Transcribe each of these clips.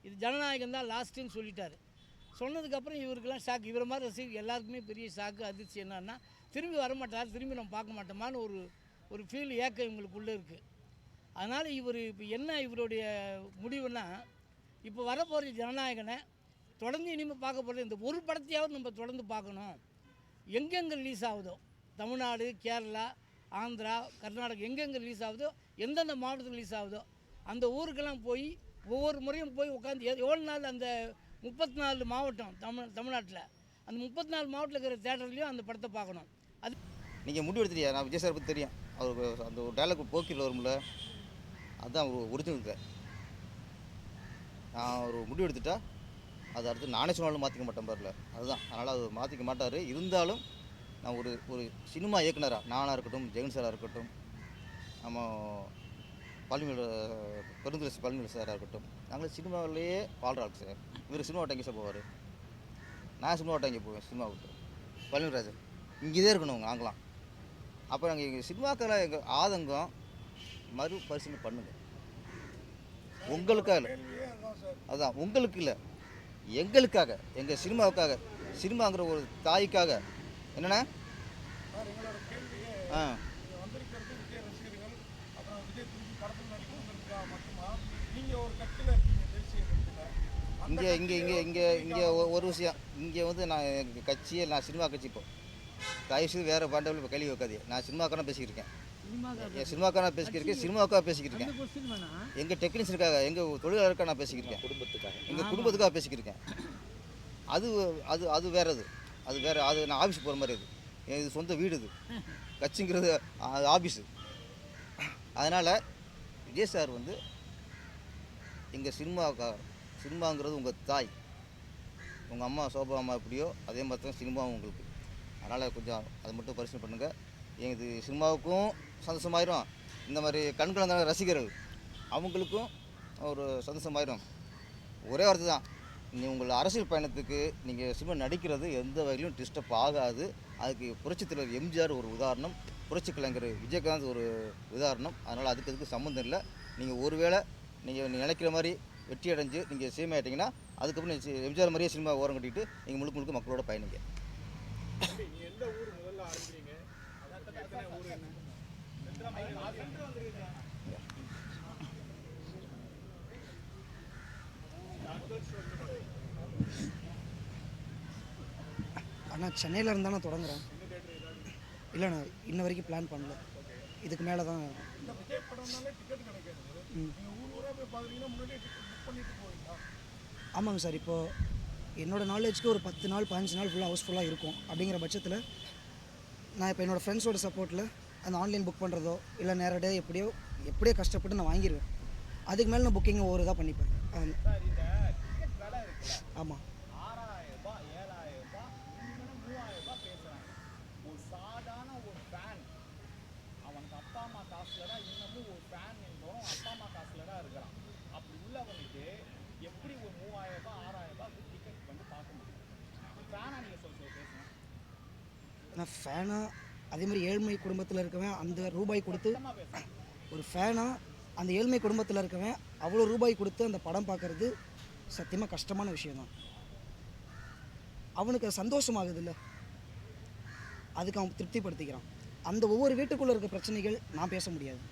இது ஜனநாயகம் தான் லாஸ்ட்டுன்னு சொல்லிட்டார். சொன்னதுக்கப்புறம் இவருக்கெல்லாம் ஷாக். இவரை மாதிரி ரசிகர் எல்லாருக்குமே பெரிய ஷாக்கு, அதிர்ச்சி. என்னன்னா திரும்பி வரமாட்டார், திரும்பி நம்ம பார்க்க மாட்டோமான்னு ஒரு ஃபீல், ஏக்கம் இவங்களுக்குள்ளே இருக்குது. அதனால் இவர் இப்போ என்ன இவருடைய முடிவுன்னா, இப்போ வரப்போகிற ஜனநாயகனை தொடர்ந்து இனிமேல் பார்க்க போகிறது இந்த ஒரு படத்தையாவது நம்ம தொடர்ந்து பார்க்கணும். எங்கெங்கே ரிலீஸ் ஆகுதோ, தமிழ்நாடு, கேரளா, ஆந்திரா, கர்நாடகா எங்கெங்கே ரிலீஸ் ஆகுதோ, எந்தெந்த மாவட்டத்தில் ரிலீஸ் ஆகுதோ அந்த ஊருக்கெல்லாம் போய் ஒவ்வொரு முறையும் போய் உட்காந்து எவ்வளோ நாள் அந்த 34 மாவட்டம் தமிழ்நாட்டில் அந்த 34 மாவட்டத்தில் இருக்கிற தேட்டர்லேயும் அந்த படத்தை பார்க்கணும். அது நீங்கள் முடிவு எடுத்துட்டியா? நான் விஜய் சார் பற்றி தெரியும். அவருக்கு அந்த ஒரு டைலாக் போக்கில் வரும்ல, அதுதான் ஒரு ஒரிஜினல். நான் ஒரு முடிவு எடுத்துட்டா அது அடுத்து நானே சொன்னாலும் மாற்றிக்க மாட்டேன் பாருல, அதுதான். அதனால் அது மாற்றிக்க மாட்டார். இருந்தாலும் நான் ஒரு சினிமா இயக்குனராக நானாக இருக்கட்டும், ஜெகன் சாராக இருக்கட்டும், நம்ம பெருந்துரசி பழனிவேல் சாராக இருக்கட்டும், நாங்கள் சினிமாவிலேயே வாழ்கிற ஆள் சார். இவர் சினிமா விட்டு எங்கே சார் போவார்? நான் சினிமா விட்டு எங்கே போவேன்? சினிமா விட்டு பழனிராஜன் இங்கே இருக்கணும் நாங்களாம். அப்போ நாங்கள் எங்கள் சினிமாக்களை எங்கள் ஆதங்கம் மறுபரிசீலனை பண்ணுங்க. உங்களுக்காக இல்லை, அதுதான் உங்களுக்கு இல்லை, எங்களுக்காக, எங்கள் சினிமாவுக்காக, சினிமாங்கிற ஒரு தாய்க்காக. என்னென்னா இங்கே இங்கே இங்கே இங்கே இங்கே ஒரு விஷயம், இங்கே வந்து நான் எங்கள் கட்சியை, நான் சினிமா கட்சி இப்போ தயவுசெய்து வேறு பாண்டவில் இப்போ கேள்வி வைக்காதே. நான் சினிமாக்கான பேசிக்கிருக்கேன், என் சினிமாக்கான பேசிக்கிருக்கேன், சினிமாவுக்காக பேசிக்கிருக்கேன், எங்கள் டெக்னீஷியனுக்காக, எங்கள் தொழிலாளருக்காக நான் பேசிக்கிருக்கேன், எங்கள் குடும்பத்துக்காக பேசிக்கிருக்கேன். அது அது அது வேறு, அது வேறு. அது நான் ஆஃபீஸ் போகிற மாதிரி. இது சொந்த வீடு, இது கட்சிங்கிறது அது ஆஃபீஸு. அதனால் விஜய் சார் வந்து எங்கள் சினிமாவுக்காக, சினிமாங்கிறது உங்கள் தாய், உங்கள் அம்மா சோபா அம்மா எப்படியோ அதே மாதிரி தான் சினிமாவும் உங்களுக்கு. அதனால் கொஞ்சம் அதை மட்டும் பரிசீலனை பண்ணுங்கள். இது சினிமாவுக்கும் சந்தோஷமாயிரும், இந்த மாதிரி கண்கலந்த ரசிகர்கள் அவங்களுக்கும் ஒரு சந்தோஷமாயிரும். ஒரே வார்த்தை தான், உங்கள் அரசியல் பயணத்துக்கு நீங்கள் சினிமா நடிக்கிறது எந்த வகையிலும் டிஸ்டர்ப் ஆகாது. அதுக்கு புரட்சித் தலைவர் எம்ஜிஆர் ஒரு உதாரணம், புரட்சி கலைஞர் விஜயகாந்த் ஒரு உதாரணம். அதனால் அதுக்கு சம்மந்தம் இல்லை. நீங்கள் ஒருவேளை நீங்கள் நினைக்கிற மாதிரி வெற்றி அடைஞ்சு நீங்கள் சினிமா ஆகிட்டிங்கன்னா அதுக்கப்புறம் எம்ஜிஆர் மாதிரியே சினிமா ஓரம் கட்டிட்டு நீங்கள் முழுக்க மக்களோட பயணிங்க. அண்ணா சென்னையில் இருந்தால் நான் தொடங்குறேன். இல்லைண்ணா இன்ன வரைக்கும் பிளான் பண்ணல, இதுக்கு மேலே தான். ஆமாங்க சார். இப்போது என்னோடய நாலேஜ்க்கு ஒரு 10 நாள் 15 நாள் ஃபுல்லாக ஹவுஸ்ஃபுல்லாக இருக்கும். அப்படிங்கிற பட்சத்தில் நான் இப்போ என்னோடய ஃப்ரெண்ட்ஸோட சப்போர்ட்டில் அந்த ஆன்லைன் புக் பண்ணுறதோ இல்லை நேரடியாக எப்படியோ கஷ்டப்பட்டு நான் வாங்கிடுவேன். அதுக்கு மேலே நான் புக்கிங் ஒவ்வொரு இதாக பண்ணிப்பேன். ஆமாம். நான் ஃபேனாக அதே மாதிரி ஏழ்மை குடும்பத்தில் இருக்கவன் அந்த ரூபாய் கொடுத்து ஒரு ஃபேனாக அந்த ஏழ்மை குடும்பத்தில் இருக்கவன் அவ்வளோ ரூபாய் கொடுத்து அந்த படம் பார்க்குறது சத்தியமாக கஷ்டமான விஷயந்தான். அவனுக்கு அது சந்தோஷமாகுது இல்லை, அதுக்கு அவன் திருப்திப்படுத்திக்கிறான். அந்த ஒவ்வொரு வீட்டுக்குள்ளே இருக்க பிரச்சனைகள் நான் பேச முடியாது.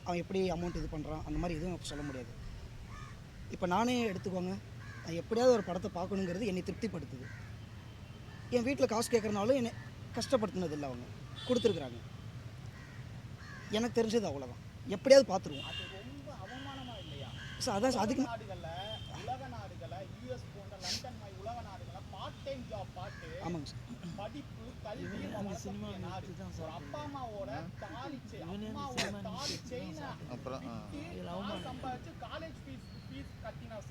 அவன் எப்படி அமௌண்ட் இது பண்ணுறான் அந்த மாதிரி எதுவும் சொல்ல முடியாது. இப்போ நானே எடுத்துக்கோங்க, நான் எப்படியாவது ஒரு படத்தை பார்க்கணுங்கிறது என்னை திருப்திப்படுத்துது. என் வீட்டில் காசு கேட்குறனாலும் என்னை கஷ்டப்படுத்தினது இல்லை, அவங்க கொடுத்துருக்குறாங்க. எனக்கு தெரிஞ்சது அவ்வளோதான், எப்படியாவது பார்த்துருவோம் சார். அதான் அதுக்கு ஆமாங்க சார்.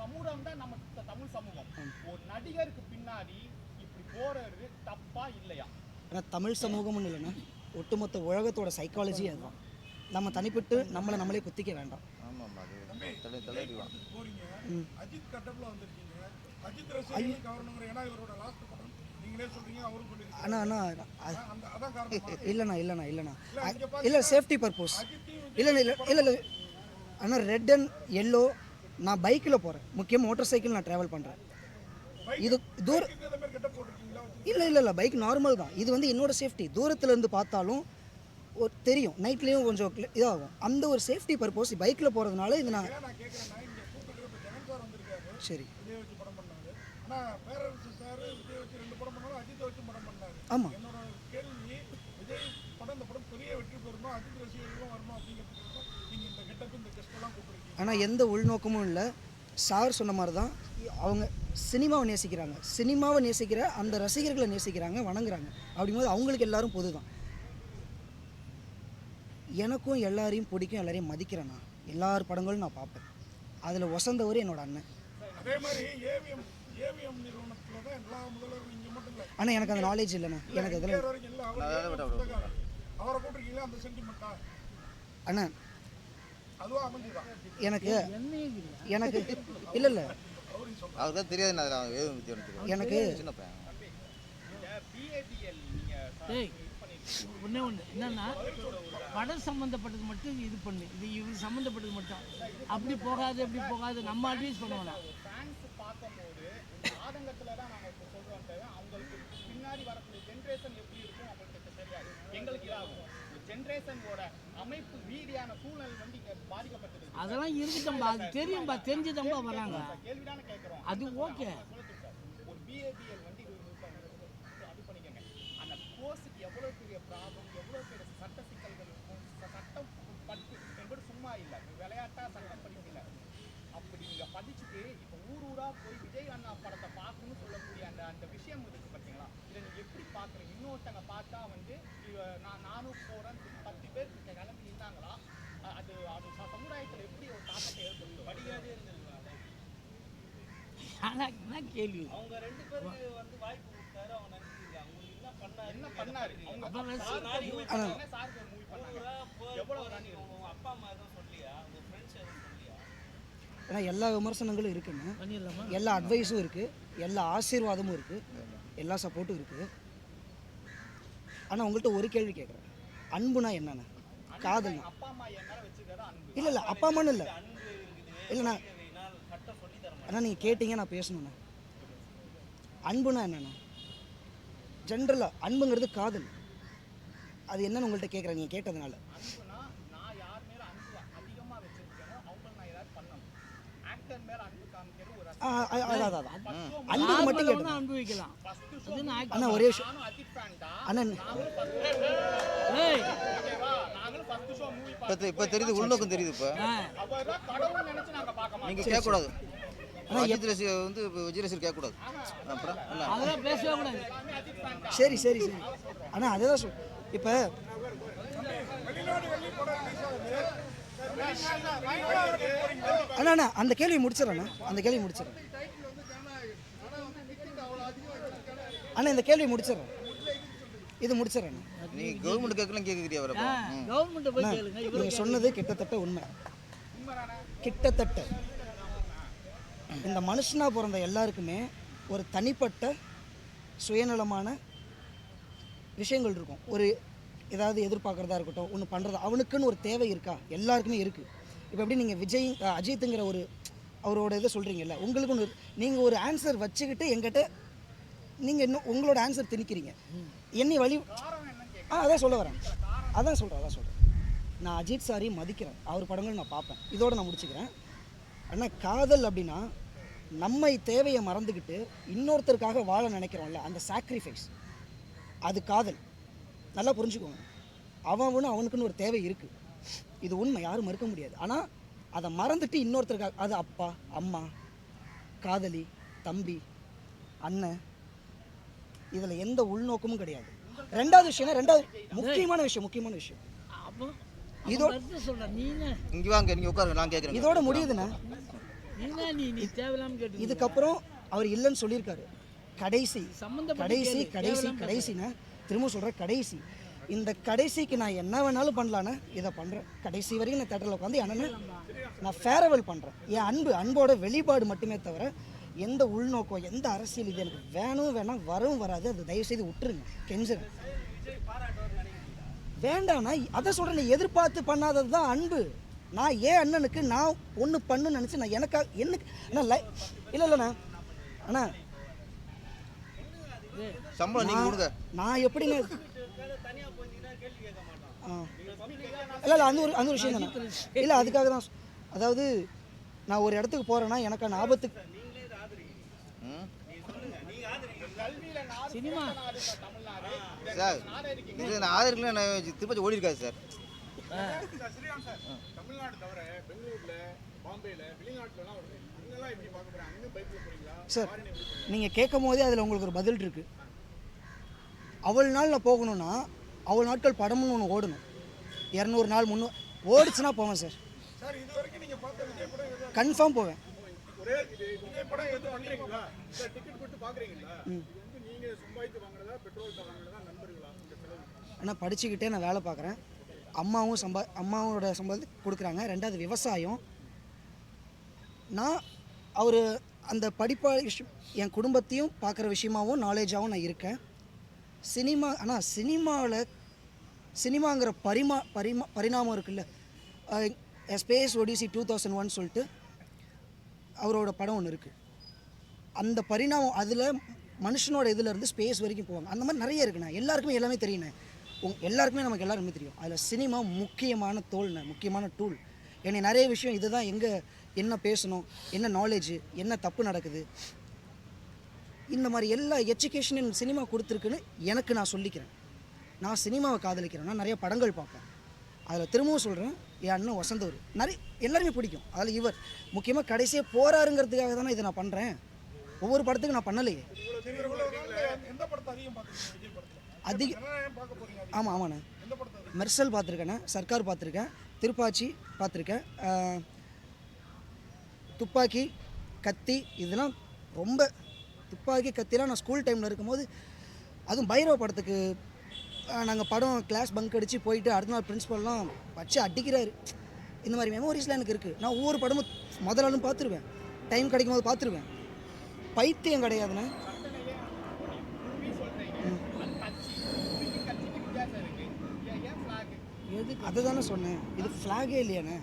சமூகம் தான் நம்ம தமிழ் சமூகம். ஒரு நடிகருக்கு பின்னாடி இப்படி போறது தப்பா இல்லையா? ஆனால் தமிழ் சமூகம்னு இல்லைன்னா ஒட்டுமொத்த உலகத்தோட சைக்காலஜி அதுதான். நம்ம தனிப்பட்டு நம்மளே குத்திக்க வேண்டாம். இல்லைண்ணா இல்லை சேஃப்டி பர்பஸ். இல்லை அண்ணா ரெட் அண்ட் எல்லோ நான் பைக்கில் போகிறேன், முக்கியமாக மோட்டார் சைக்கிள் நான் ட்ராவல் பண்ணுறேன். இது தூர இல்லை பைக் நார்மல் தான். இது வந்து என்னோடய சேஃப்டி. தூரத்துலேருந்து பார்த்தாலும் தெரியும், நைட்லேயும் கொஞ்சம் இதாகும். அந்த ஒரு சேஃப்டி பர்பஸ் பைக்கில் போகிறதுனால இது நான் சரி. ஆமாம், ஆனால் எந்த உள்நோக்கமும் இல்லை. சார் சொன்ன மாதிரி தான் அவங்க சினிமாவை நேசிக்கிறாங்க, சினிமாவை நேசிக்கிற அந்த ரசிகர்களை நேசிக்கிறாங்க, வணங்குறாங்க. அப்படிங்கும்போது அவங்களுக்கு எல்லாரும் பொது தான். எனக்கும் எல்லாரையும் பிடிக்கும், எல்லாரையும் மதிக்கிறேன். நான் எல்லார் படங்களும் நான் பார்ப்பேன். அதில் வசந்தவர் என்னோட அண்ணன். ஆனால் எனக்கு அந்த நாலேஜ் இல்லைண்ணா. எனக்கு அதில் அண்ணா எனக்கு எனக்கு இல்லை அவருக்கு தெரியாது. எனக்கு ஒன்றே ஒன்று என்னன்னா, படம் சம்மந்தப்பட்டது மட்டும் இது பண்ணு, இது இவர் சம்மந்தப்பட்டது மட்டும் அப்படி போகாது இப்படி போகாது நம்ம அட்வைஸ் பண்ணுவோம். ஃபேன்ஸ் பார்க்கும்போது ஆதங்கத்தில் தான் நாங்கள் இப்போ சொல்கிறோம். அவங்களுக்கு பின்னாடி வரக்கூடிய ஜென்ரேஷன் எப்படி இருக்கும் அவங்களுக்கு தெரியாது. எங்களுக்கு இதாகும் ஜென்ரேஷனோட அமைப்பு ரீதியான சூழ்நிலை வந்து இங்கே பாதிக்கப்பட்டது. அதெல்லாம் இருக்குதம்பா, அது தெரியும்பா, தெரிஞ்சுதம்பா வராங்க. கேள்விதானே கேட்குறோம். அது ஓகே. ஒரு பிஏபிஎல் வந்து அது பண்ணிக்கோங்க. அந்த கோர்ஸுக்கு எவ்வளோ பெரிய ப்ராப்ளம், எவ்வளோ பெரிய சட்ட சிக்கல்கள் இருக்கும். சட்டம் படிப்பு என்பது சும்மா இல்லை, விளையாட்டாக சட்டம் படிக்கல. அப்படி நீங்கள் படிச்சுட்டு இப்போ ஊராக போய் விஜய் அண்ணா படத்தை பார்க்கணும்னு சொல்லக்கூடிய அந்த விஷயம் இருக்குது பார்த்தீங்களா? இதை நீங்கள் எப்படி பார்க்குறீங்க? இன்னொருத்தங்க பார்த்தா வந்து நானும் போகிறேன் 10 பேர் கிளம்பி இருந்தாங்களா? அது அது சமுதாயத்தில் எப்படி ஒரு தாக்கத்தை ஏற்படுத்தும்? படிக்காதே இருந்திருக்காங்க. ஆனால் என்ன கேள்வி, அவங்க 2 பேருக்கு வந்து வாய்ப்பு கொடுத்தாரு, அவங்க நினைச்சிருக்காங்க. உங்களுக்கு என்ன பண்ணாரு? என்ன பண்ணாரு? அவங்க சாருக்கு மூவி பண்ணாங்க. எவ்வளோ ராணி இருக்கும்? அப்பா அம்மா எதுவும் சொல்லியா? உங்க ஃப்ரெண்ட்ஸ் எதுவும் சொல்லியா? ஏன்னா எல்லா விமர்சனங்களும் இருக்குன்னு, பண்ணிடலாமா? எல்லா அட்வைஸும் இருக்குது, எல்லா ஆசீர்வாதமும் இருக்குது, எல்லா சப்போர்ட்டும் இருக்குது. ஆனால் உங்கள்கிட்ட ஒரு கேள்வி கேட்குறேன், அன்புனா என்னென்ன? காதல்னா? அப்பா அம்மா என் மேலே வச்சுக்கிறதா அன்பு. இல்லை அப்பா அம்மான்னு இல்லை இல்லைண்ணா. சட்டம் சொல்லி தர அண்ணா நீங்கள் கேட்டீங்க, நான் பேசணுண்ணா. அன்புனா என்னென்ன? ஜென்ரலாக அன்புங்கிறது காதல். அது என்னன்னு உங்கள்கிட்ட கேட்குறேன் நீங்கள் கேட்டதுனால. அன்புனா நான் யார் மேலே அன்பு அதிகமாக வச்சிருக்கேனோ அவங்கள நான் ஏதாவது பண்ணணும். ஆக்டர் மேலே அன்பு காமிக்கிறது ஒரு அதான் அன்புக்கு மட்டும் கேட்டேன். அனுபவிக்கலாம். அண்ணா ஒரே விஷயம் நானும் அஜித் ஃபேன் தான். அண்ணா நாங்களும் ஃபர்ஸ்ட் ஷோ மூவி இப்போ தெரியுது, உள்நோக்கம் தெரியுது. இப்போ அவர் தான் கடவுள் நினைச்சு நாங்க பார்க்க மாட்டோம். நீங்கள் கேட்கக்கூடாது. அஜித் ரசிகர் வந்து விஜய் ரசிகர் கேட்கக்கூடாது. அப்புறம் இல்லை, அதெல்லாம் பேசவே கூடாது. சரி சரி சரி அண்ணா அதே தான் சொல். இப்போ அண்ணா அந்த கேள்வி முடிச்சிடறேண்ணா, அந்த கேள்வி முடிச்சிடறேன் அண்ணா, இந்த கேள்வி முடிச்சிடறேன், இது முடிச்சிடறேன். நீங்கள் கவர்மெண்ட் கேட்கலாம் கேட்குறியா? வரப்போ கவர்மெண்ட்டை போய் கேளுங்க. நீங்கள் சொன்னது கிட்டத்தட்ட உண்மை. கிட்டத்தட்ட இந்த மனுஷனாக பிறந்த எல்லாருக்குமே ஒரு தனிப்பட்ட சுயநலமான விஷயங்கள் இருக்கும். ஒரு ஏதாவது எதிர்பார்க்குறதா இருக்கட்டும், ஒன்று பண்ணுறது, அவனுக்குன்னு ஒரு தேவை இருக்கா? எல்லாருக்குமே இருக்குது. இப்போ எப்படி நீங்கள் விஜய் அஜித்துங்கிற ஒரு அவரோட இதை சொல்கிறீங்கல்ல, உங்களுக்கு ஒன்று நீங்கள் ஒரு ஆன்சர் வச்சுக்கிட்டு எங்கிட்ட நீங்கள் இன்னும் உங்களோட ஆன்சர் திணிக்கிறீங்க. என்னை வழி அதான் சொல்ல வரேன், அதான் சொல்கிறேன். நான் அஜித் சாரையும் மதிக்கிறேன், அவர் படங்கள் நான் பார்ப்பேன். இதோடு நான் முடிச்சுக்கிறேன். ஆனால் காதல் அப்படின்னா நம்மை தேவையை மறந்துக்கிட்டு இன்னொருத்தருக்காக வாழ நினைக்கிறோம்ல, அந்த சாக்ரிஃபைஸ், அது காதல். நல்லா புரிஞ்சுக்கோங்க. அவனுக்குன்னு ஒரு தேவை இருக்குது, இது உண்மை, யாரும் மறுக்க முடியாது. ஆனால் அதை மறந்துட்டு இன்னொருத்தருக்காக, அது அப்பா அம்மா, காதலி, தம்பி, அண்ணன், இதில் எந்த உள்நோக்கமும் கிடையாது. ரெண்டாவது முக்கியமான விஷயம் அப்போ இதோட சொல்கிறேன். நீங்க இங்கே வாங்க, நீங்கள் உட்காருங்க, நான் கேட்குறேன். இதோட முடியுதுண்ணா. நீ தேவையில்லாமல் கேட்டு இதுக்கப்புறம் அவர் இல்லைன்னு சொல்லியிருக்காரு. கடைசினா திரும்ப சொல்கிறேன், கடைசி. இந்த கடைசிக்கு நான் என்ன வேணாலும் பண்ணலான்னு இதை பண்ணுறேன். கடைசி வரைக்கும் நான் தேட்டரில் உட்காந்து என்னென்ன நான் ஃபேரவெல் பண்ணுறேன். என் அன்போட வெளிப்பாடு மட்டுமே தவிர எந்த உள்நோக்கம், எந்த அரசியல் இது எனக்கு வேணாம், வரவும் வராது. அது தயவுசெய்து விட்டுருங்க, கெஞ்சுறேன். வேண்டாண்ணா, அதை சொல்கிறேன். எதிர்பார்த்து பண்ணாதது தான் அன்பு. நான் ஏன் அண்ணனுக்கு நான் ஒன்று பண்ணுன்னு நினச்சி நான் எனக்காக எனக்கு அண்ணா இல்லைண்ணா அண்ணா சம்பளம் நீங்கள் கொடுங்க. நான் எப்படிங்க இல்லை அந்த ஒரு விஷயம் தானே. இல்லை அதுக்காக தான் அதாவது நான் ஒரு இடத்துக்கு போகிறேன்னா எனக்கான ஆபத்துக்கு சினிமா சார் இது நான் ஆதரிக்கலாம் நான் திருப்பதி ஓடி இருக்காது சார். தமிழ்நாடு தவிர பெங்களூர்ல, பாம்பேல, வெளிநாட்டுலலாம் வருது. இங்கெல்லாம் எப்படி பார்க்க போறாங்க? அங்க பைக்ல போறீங்களா? சார் நீங்கள் கேட்கும் போதே அதில் உங்களுக்கு ஒரு பதில் இருக்குது. அவ்வளோ நாள் நான் போகணுன்னா அவ்வளோ நாட்கள் படம்னு ஒன்று ஓடணும். 200 நாள் 300 ஓடிச்சுன்னா போவேன் சார். சார் இது வரைக்கும் நீங்க பார்த்த விஜய் படம் எது? கன்ஃபார்ம் போவேன். ஒரே இது விஜய் படம் எது பண்றீங்களா? சார் டிக்கெட் கொடுத்து பார்க்குறீங்களா? இது வந்து நீங்க சம்பாதித்து வாங்குறதா, பெட்ரோல் வாங்குறதா, நண்பர்களா? உங்க செலவு. ஆனால் படிச்சுக்கிட்டே நான் வேலை பார்க்குறேன். அம்மாவோட சம்பளத்தை கொடுக்குறாங்க. 2வது விவசாயம். நான் அவர் அந்த படிப்பா விஷயம் என் குடும்பத்தையும் பார்க்குற விஷயமாகவும் நாலேஜாகவும் நான் இருக்கேன். சினிமா ஆனால் சினிமாங்கிற பரிணாமம் இருக்குல்ல. ஸ்பேஸ் ஒடிசி 2001 சொல்லிட்டு அவரோட படம் ஒன்று இருக்குது. அந்த பரிணாமம் அதில் மனுஷனோட இதிலேருந்து ஸ்பேஸ் வரைக்கும் போவாங்க. அந்த மாதிரி நிறைய இருக்குண்ணா. எல்லாருக்குமே எல்லாமே தெரியுண்ணே. எல்லாருக்குமே நமக்கு எல்லாருமே தெரியும். அதில் சினிமா முக்கியமான முக்கியமான டூல். என்னை நிறைய விஷயம் இதுதான் எங்கே என்ன பேசணும், என்ன நாலேஜ், என்ன தப்பு நடக்குது, இந்த மாதிரி எல்லா எஜுகேஷனும் சினிமா கொடுத்துருக்குன்னு எனக்கு நான் சொல்லிக்கிறேன். நான் சினிமாவை காதலிக்கிறேன். நான் நிறைய படங்கள் பார்ப்பேன். அதில் திரும்பவும் சொல்கிறேன், என் அண்ணன் வசந்தவர் நிறைய எல்லாருமே பிடிக்கும். அதில் இவர் முக்கியமாக கடைசியாக போகிறாருங்கிறதுக்காக தானே இதை நான் பண்ணுறேன். ஒவ்வொரு படத்துக்கும் நான் பண்ணலையே. எந்த படத்தை அதிகம் பார்க்குறீங்க விஜய் படத்துல? பார்க்க போறீங்க? ஆமாண்ணே. எந்த படத்தை? மெர்சல் பார்த்துருக்கேண்ணே, சர்க்கார் பார்த்துருக்கேன், திருப்பாச்சி பார்த்துருக்கேன், துப்பாக்கி, கத்தி. இதெல்லாம் ரொம்ப துப்பாக்கி கத்திலாம் நான் ஸ்கூல் டைமில் இருக்கும்போது, அதுவும் பைரவ படத்துக்கு நாங்கள் படம் கிளாஸ் பங்க் அடித்து போயிட்டு அடுத்த நாள் பிரின்ஸ்பல்லாம் வச்சு அடிக்கிறாரு. இந்த மாதிரி மெமோரிஸ்லாம் எனக்கு இருக்குது. நான் ஒவ்வொரு படமும் முதல் நாளும் பார்த்துருவேன், டைம் கிடைக்கும் போது பார்த்துருவேன். பைத்தியம் கிடையாதுண்ணே. அது தானே சொன்னேன். இது ஃப்ளாகே இல்லையாண்ணே.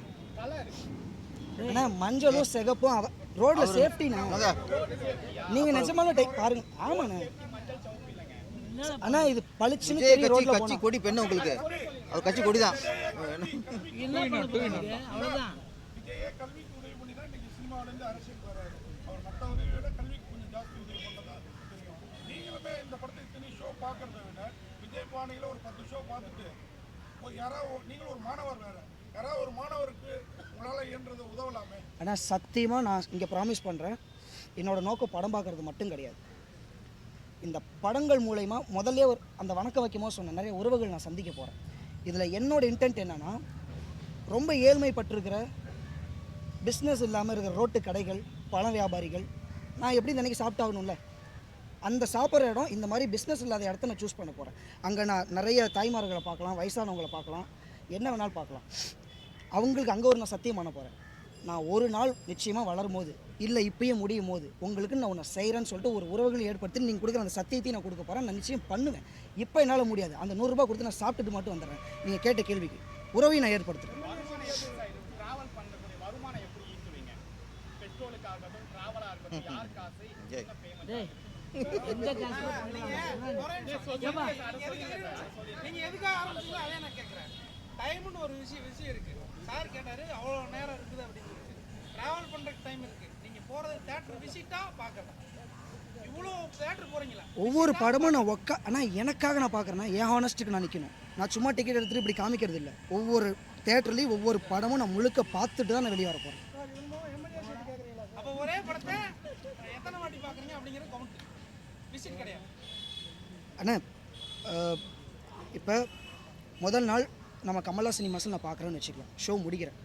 அண்ணா மஞ்சளும் சிகப்பும் ரோடில் சேஃப்டிண்ணா. நீங்கள் நிஜமான பாருங்க. ஆமாண்ணே. அண்ணா இது பளிச்சுன்னு தெரியும் ரோட்ல கட்சி கொடி பெண்ணு உங்களுக்கு அவர் கட்சி கொடி தான். அவ்வளோதான். விஜயே கல்விக்கு உதவி பண்ணி தான் இன்னைக்கு சினிமாவிலேருந்து அரசியல் வராரு. அவர் மற்ற உதவியை விட கல்விக்கு கொஞ்சம் ஜாஸ்தி உதவி பண்ணதா தெரியும். நீங்களுமே இந்த படத்தை இத்தனை ஷோ பார்க்கறத விட விஜய் பாணியில் ஒரு 10 ஷோ பார்த்துட்டு யாராவது நீங்களும் ஒரு மாணவர் வேறு யாராவது ஒரு மாணவருக்கு உங்களால் இயன்றதை உதவலாமே. ஆனால் சத்தியமாக நான் இங்கே ப்ராமிஸ் பண்ணுறேன், என்னோடய நோக்கம் படம் பார்க்குறது மட்டும் கிடையாது. இந்த படங்கள் மூலயமா முதல்ல அந்த வணக்கம் வைக்கும்போது சொன்ன நிறைய உறவுகள் நான் சந்திக்க போகிறேன். இதில் என்னோட இன்டென்ட் என்னென்னா, ரொம்ப ஏழ்மைப்பட்டிருக்கிற பிஸ்னஸ் இல்லாமல் இருக்கிற ரோட்டு கடைகள், பழ வியாபாரிகள், நான் எப்படி நினைக்க சாப்பிட்டாகணும்ல, அந்த சாப்பிட்ற இடம் இந்த மாதிரி பிஸ்னஸ் இல்லாத இடத்த நான் சூஸ் பண்ண போகிறேன். அங்கே நான் நிறைய தாய்மார்களை பார்க்கலாம், வயசானவங்களை பார்க்கலாம், என்ன வேணாலும் பார்க்கலாம். அவங்களுக்கு அங்கே நான் சத்தியம் பண்ண போகிறேன். நான் ஒரு நாள் நிச்சயமாக வளரும் போது, இல்லை இப்பயே முடியும் போது உங்களுக்கு நான் உன்னை செய்கிறேன்னு சொல்லிட்டு ஒரு உறவுகளை ஏற்படுத்தி நீங்கள் கொடுக்குற அந்த சத்தியத்தையும் நான் கொடுக்க போகிறேன். நான் நிச்சயம் பண்ணுவேன். இப்போ என்னால் முடியாது. அந்த 100 ரூபாய் கொடுத்து நான் சாப்பிட்டுட்டு மட்டும் வந்துடுறேன். நீங்கள் கேட்ட கேள்விக்கு உறவையும் நான் ஏற்படுத்துகிறேன். டிராவல் பண்ணக்கூடிய வருமானம் எப்படி ஈட்டுவீங்க? பெட்ரோலுக்காகட்டும், டிராவலாக இருக்கட்டும், யார் காசு, என்ன பேமெண்ட்? எந்த காசு நீங்க எதுக்காக ஆரம்பிச்சீங்களோ அதே நான் கேட்குறேன். டைம்னு ஒரு விஷயம் இருக்கு. சார் கேட்டாரு அவ்வளோ நேரம் இருக்குது அப்படின்னு சொல்லிட்டு. ட்ராவல் பண்ணுறதுக்கு டைம் இருக்கு. நீங்கள் போகிறது தேட்டர் விசிட்டா பார்க்கலாம். இவ்வளோ தேட்டர் போகிறீங்களா? ஒவ்வொரு படமும் நான் ஆனால் எனக்காக நான் பார்க்குறேன்னா என் ஹானஸ்ட்டுக்கு நான் நிற்கணும். நான் சும்மா டிக்கெட் எடுத்துகிட்டு இப்படி காமிக்கிறது இல்லை. ஒவ்வொரு தேட்டர்லேயும் ஒவ்வொரு படமும் நான் முழுக்க பார்த்துட்டு தான் நான் வெளியே வர போகிறேன். அப்போ ஒரே படத்தை எத்தனை வாட்டி பார்க்குறீங்க அப்படிங்கிற கவுண்ட் விசிட் கிடையாது. அண்ணா இப்போ முதல் நாள் நம்ம கமலா சினிமாஸில் நான் பார்க்குறேன்னு வச்சுக்கலாம். ஷோ முடிக்கிறேன்.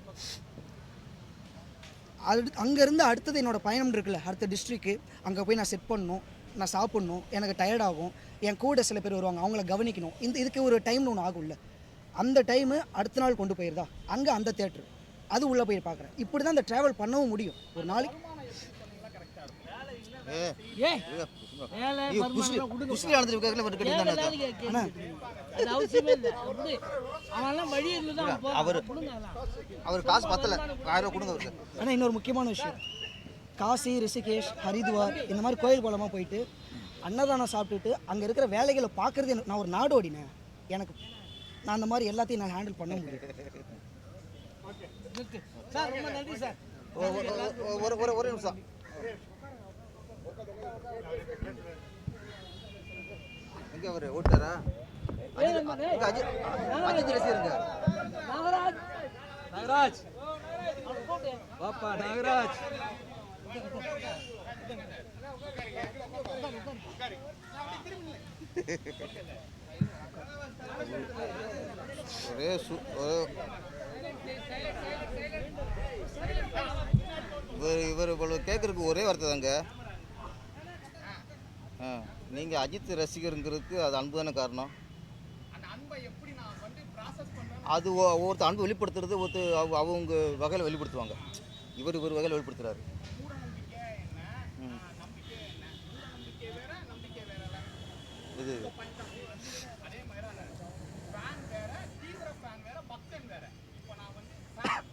அங்கேருந்து அடுத்தது என்னோடய பயணம் இருக்குல்ல, அடுத்த டிஸ்ட்ரிக்கு, அங்கே போய் நான் செட் பண்ணணும், நான் சாப்பிட்ணும், எனக்கு டயர்டாகும், என் கூட சில பேர் வருவாங்க, அவங்கள கவனிக்கணும். இதுக்கு ஒரு டைம்னு ஒன்று ஆகும்ல, அந்த டைமு அடுத்த நாள் கொண்டு போயிருதா அங்கே அந்த தேட்ரு அது உள்ளே போய் பார்க்குறேன். இப்படி தான் இந்த ட்ராவல் பண்ணவும் முடியும் ஒரு நாளைக்கு. ஏய் வேலை வருமானம் கொடுங்க குஸ்லி ஆனது தேவையில்லாத கேள்வி. அது அவசியமே இல்லை அப்படி அவன்லாம் வழி இருந்து தான் அவர் கொடுங்க அதெல்லாம். அவர் காசு பத்தல 1000 ரூபா கொடுங்க அவருக்கு. ஆனால் இன்னொரு முக்கியமான விஷயம், காசி, ரிஷிகேஷ், ஹரித்வார் இந்த மாதிரி கோயில் கோலமாக போயிட்டு அன்னதானம் சாப்பிட்டுட்டு அங்கே இருக்கிற வேலைகளை பார்க்குறது எனக்கு, நான் ஒரு நாடோடினேன், எனக்கு நான் அந்த மாதிரி எல்லாத்தையும் நான் ஹேண்டில் பண்ண முடியும். நிறுத்து. சார் ரொம்ப நன்றி சார். ஒரு நிமிஷம். எங்க அவரு ஓட்டாரா? அஜித் ரசிகருங்க. நாகராஜ் நாகராஜ் பாப்பா நாகராஜ் இவர் கேட்கறதுக்கு ஒரே வார்த்தை தாங்க. நீங்கள் அஜித் ரசிகருங்கிறதுக்கு அது அன்பு தானே காரணம். அந்த அன்பை எப்படி நான் வந்து ப்ராசஸ் பண்றேன் அது ஒருத்தர் அன்பு வெளிப்படுத்துறது ஒருத்தர் அவங்க வகையில் வெளிப்படுத்துவாங்க. இவர் வகையில் வெளிப்படுத்துறாரு. மூட நம்பிக்கை என்ன நம்பிக்கை என்ன? மூட நம்பிக்கை வேற நம்பிக்கை வேறல. இது அதே மாதிரி ஃபேன் வேற, தீவிர ஃபேன் வேற, பக்தன் வேற. இப்போ நான் வந்து fan.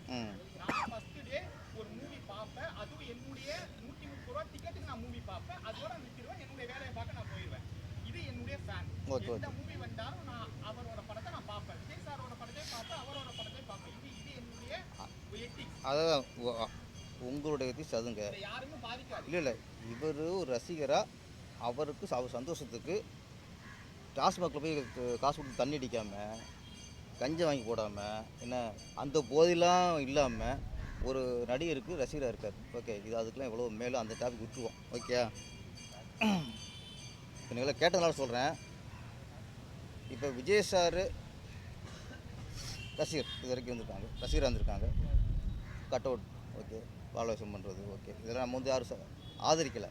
நான் ஃபர்ஸ்ட் டே ஒரு மூவி பார்ப்பேன், அதுவும் என்னுடைய 130 ரூபா டிக்கெட்டுக்கு நான் மூவி பார்ப்பேன், அதோட நிற்கிறேன், என்னுடைய வேலையை பார்க்க நான் போயிடுவேன். இது என்னுடைய ஃபேன். எந்த மூவி வந்தாலும் நான் அவரோட படத்தை நான் பார்ப்பேன், விஜய் சாரோட படத்தை பார்ப்பேன், அவரோட படத்தை பார்ப்பேன். இது என்னுடைய எத்திக்ஸ். அதான் உங்களுடைய எத்திக்ஸ் அதுங்க. இதை யாருமே பாதிக்காது. இல்லை இவர் ஒரு ரசிகராக அவருக்கு அவர் சந்தோஷத்துக்கு டாஸ்மாகில் போய் காசு கொடுத்து தண்ணி அடிக்காமல், கஞ்சை வாங்கி போடாமல், என்ன அந்த போதையெல்லாம் இல்லாமல் ஒரு நடிகருக்கு ரசிகராக இருக்கார். ஓகே, இது அதுக்கெலாம் எவ்வளோ மேலே அந்த டாபிக் விட்டுருவோம். ஓகே, இப்போ நீங்கள கேட்டதுனால சொல்கிறேன். இப்போ விஜய் சார் ரசிகர் இது வரைக்கும் வந்திருக்காங்க, ரசிகராக இருந்திருக்காங்க. கட் அவுட் ஓகே, வாலவேஷம் பண்ணுறது ஓகே, இதெல்லாம் நம்ம வந்து யாரும் ஆதரிக்கலை.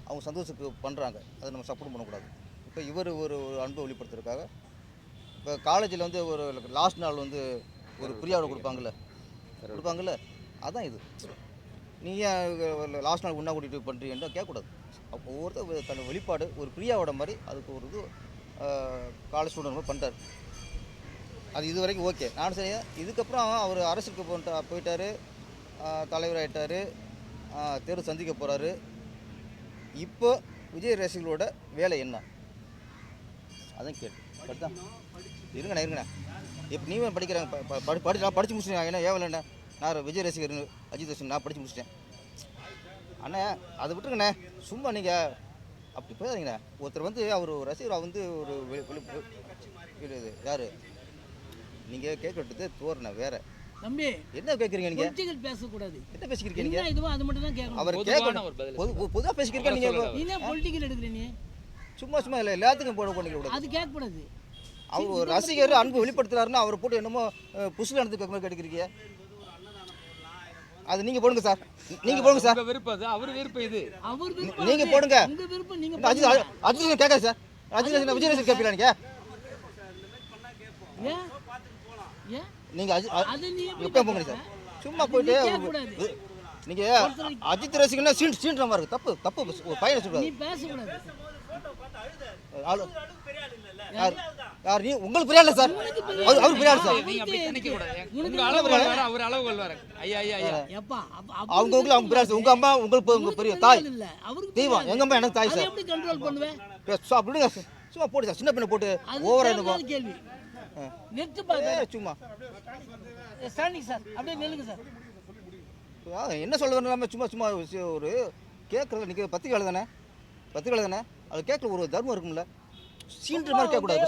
அவங்க சந்தோஷத்துக்கு பண்ணுறாங்க, அதை நம்ம சப்போர்ட் பண்ணக்கூடாது. இப்போ இவர் ஒரு அன்பை வெளிப்படுத்துறதுக்காக இப்போ காலேஜில் வந்து ஒரு லாஸ்ட் நாள் வந்து ஒரு பிரியாவோட கொடுப்பாங்கல்ல, அதான் இது. நீங்கள் லாஸ்ட் நாள் ஒன்றா கூட்டிகிட்டு பண்ணுறீங்கன்னா கேட்கக்கூடாது. அப்போ ஒவ்வொருத்தர் தன் வெளிப்பாடு ஒரு பிரியாவோட மாதிரி அதுக்கு ஒரு இது காலேஜ் ஸ்டூடெண்ட் பண்ணுறாரு. அது இது வரைக்கும் ஓகே. நான் சரியா இதுக்கப்புறம் அவர் அரசுக்கு போயிட்டார், தலைவராகிட்டார், தேர்வு சந்திக்க போகிறாரு. இப்போ விஜய் ரசிகர்களோட வேலை என்ன, அதான் கேட்டு படித்தான் இருங்கண்ணா. இப்போ நீங்களும் படிக்கிறாங்க, நான் படித்து முடிச்சிட்டேன். ஏன்னா ஏவலண்ணே, நான் விஜய் ரசிகர், அஜித் ரசிகர், நான் படித்து முடிச்சிட்டேன். அண்ணே அதை விட்டுருங்கண்ணே, சும்மா நீங்கள் அப்படி போயாதீங்கண்ணே. ஒருத்தர் வந்து அவர் ரசிகர் வந்து ஒரு யார் நீங்கள் கேட்கறது தோறண்ணே வேற. தம்பி என்ன கேட்குறீங்க நீங்கள்? பொலிட்டிக்கல் பேசக்கூடாது. என்ன பேசிக்கிறீங்க என்ன இதுவோ அது மட்டும் தான் கேட்கணும். அவர் கேட்கணும், பொதுவாக பேசிக்கிறீங்க நீங்கள். நீ ஏன் பொலிட்டிக்கல் எடுக்கிறீ? நீ சும்மா இல்லை எல்லாத்துக்கும் பண்ணிக்கூடாது. அது கேட்கக்கூடாது. அவர் ஒரு ரசிகர் அன்பு வெளிப்படுத்துறாருன்னா அவர் போட்டு என்னமோ புதுசில் நடந்து கேட்க மாதிரி கேட்குறீங்க. அது நீங்கள் போடுங்க சார், நீங்கள் போடுங்க சார். விருப்பம் அது, அவர் விருப்பம் இது. அவர் நீங்கள் போடுங்க. உங்க விருப்பம் நீங்க அஜித் கேட்காது சார். அஜித் விஜய் ரசிகர் கேட்பீங்களா நீங்கள்? ஏன் ஏன் நீங்கள் அது நீ எப்போ போங்க சார்? சும்மா போயிட்டு நீங்கள் அஜித் ரசிகர்னா சீன்ற மாதிரி இருக்கு. தப்பு தப்பு. ஒரு பையனை நீ சொல்றாரு. பேசக்கூடாது. யார் நீ? உங்களுக்கு புரியாது சார். அவர் புரியாது சார். நீங்க அப்படி நினைக்க கூடாது. உங்க அளவுகள் வேற, அவர் அளவுகள் வேற. ஐயா எப்பா அவங்க புரியாது. உங்க அம்மா உங்களுக்கு பெரிய தாய் இல்ல அவருக்கு தெய்வம். எங்க அம்மா எனக்கு தாய் அதை சார். எப்படி கண்ட்ரோல் பண்ணுவேன்? அப்படிங்க சும்மா போடு சார். சின்ன பண்ண போட்டு ஓவரா அது கேள்வி நெட் பாருங்க. சும்மா ஸ்டாண்டிங் சார், அப்படியே நில்லுங்க சார். என்ன சொல்ல நம்ம சும்மா சும்மா ஒரு கேட்கறது. நீங்கள் பத்திரிக்கை தானே, அது கேட்கல ஒரு தர்மம் இருக்கும்ல. சீன்ற மாதிரி கேட்கக்கூடாது.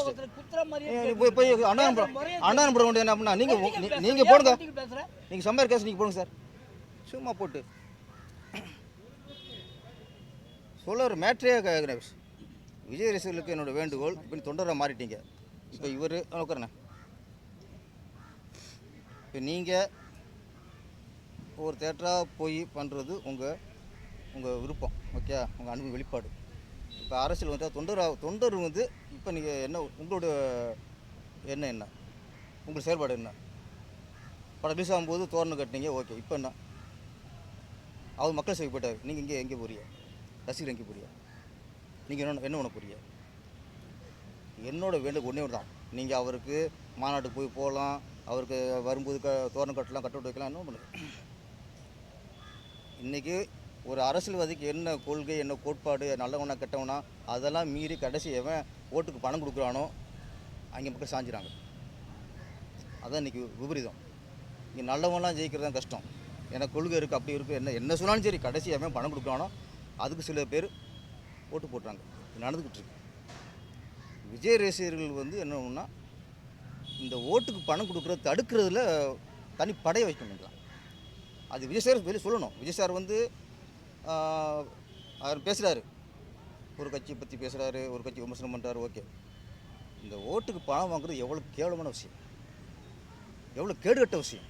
போய் அண்ணான் போட வேண்டிய என்ன அப்படின்னா நீங்கள் போடுங்க. நீங்கள் சம்பர் கேஸ் நீங்கள் போடுங்க சார். சும்மா போட்டு சொல்ல ஒரு மேட்ரே கேட்குறேன். விஜய் ரசிகர்களுக்கு என்னோடய வேண்டுகோள், இப்போ தொண்டராக மாறிட்டீங்க. இப்போ இவர் உட்காரண்ணே, இப்போ நீங்கள் ஒரு தேட்டராக போய் பண்ணுறது உங்கள் விருப்பம். ஓகே, உங்கள் அன்பு வெளிப்பாடு. இப்போ அரசியல் வந்து தொண்டர் வந்து இப்போ நீங்கள் என்ன உங்களோட என்ன உங்கள் செயல்பாடு என்ன? படம் ரிலீஸ் ஆகும்போது தோரணம் கட்டினீங்க, ஓகே. இப்போ என்ன அவர் மக்கள் சேவை போயிட்டார். நீங்கள் எங்கே போறீங்க? ரசிகர் எங்கே போறீங்க? நீங்கள் என்ன பண்ண போறீங்க? என்னோட வேண்டுகோள் ஒன்றே ஒன்று தான். நீங்கள் அவருக்கு மாநாட்டுக்கு போய் போகலாம், அவருக்கு வரும்போது தோரணம் கட்டலாம், கட்டவுட் வைக்கலாம், என்ன பண்ணுங்க. இன்றைக்கி ஒரு அரசியல்வாதிக்கு என்ன கொள்கை, என்ன கோட்பாடு, நல்லவனா கெட்டவனா அதெல்லாம் மீறி கடைசி எவன் ஓட்டுக்கு பணம் கொடுக்குறானோ அங்கே மக்கள் சாஞ்சிறாங்க. அதான் இன்றைக்கி விபரீதம். இங்கே நல்லவன்லாம் ஜெயிக்கிறது தான் கஷ்டம். ஏன்னா கொள்கை இருக்குது, அப்படி இருக்குது, என்ன சொன்னாலும் சரி, கடைசி எவன் பணம் கொடுக்குறானோ அதுக்கு சில பேர் ஓட்டு போட்டுறாங்க. இது நடந்துக்கிட்டு இருக்கு. விஜய் ரசிகர்கள் வந்து என்னன்னா இந்த ஓட்டுக்கு பணம் கொடுக்குறத தடுக்கிறதுல தனி படையை வைக்கணுங்களாம். அது விஜய் சார் வெளியே சொல்லணும். விஜய் சார் வந்து அவர் பேசுகிறாரு, ஒரு கட்சியை பற்றி பேசுகிறாரு, ஒரு கட்சி விமர்சனம் பண்ணுறாரு, ஓகே. இந்த ஓட்டுக்கு பணம் வாங்குறது எவ்வளோ கேவலமான விஷயம், எவ்வளோ கேடுகட்ட விஷயம்.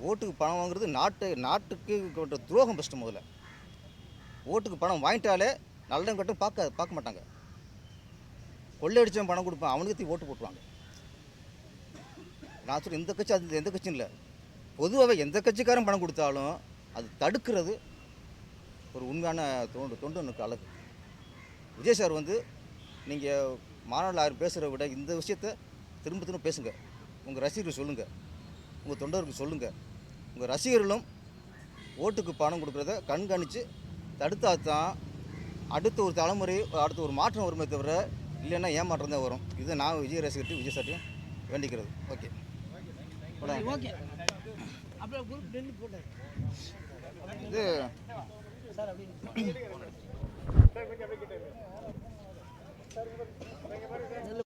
ஓட்டுக்கு பணம் வாங்குறது நாட்டுக்கு கொண்ட துரோகம் ஃபஸ்ட்டு. முதல்ல ஓட்டுக்கு பணம் வாங்கிட்டாலே நல்லவன் கட்டும் பார்க்க மாட்டாங்க. கொள்ளையடிச்சவன் பணம் கொடுப்பான், அவனுக்கு ஓட்டு போட்டுருவாங்க. நான் சொல்கிறேன், இந்த கட்சி அது எந்த கட்சியும் இல்லை, பொதுவாகவே எந்த கட்சிக்காரன் பணம் கொடுத்தாலும் அது தடுக்கிறது ஒரு உண்மையான தொண்டு எனக்கு அழகு. விஜய் சார் வந்து நீங்கள் மாநாட்டில் 1000 பேசுகிறத விட இந்த விஷயத்தை திரும்ப பேசுங்க. உங்கள் ரசிகர்கள் சொல்லுங்கள், உங்கள் தொண்டருக்கு சொல்லுங்கள். உங்கள் ரசிகர்களும் ஓட்டுக்கு பணம் கொடுக்குறத கண்காணித்து தடுத்தா தான் அடுத்த ஒரு தலைமுறை, அடுத்த ஒரு மாற்றம் வருமே தவிர இல்லைன்னா ஏமாற்றம் தான் வரும். இதை நான் விஜய் ரசிகர்கிட்ட விஜய் சார்ட்டையும் வேண்டிக்கிறது. Okay okay. அப்புறம் குரூப் டெல்லி போட்டார் இது சார் அப்படின்னு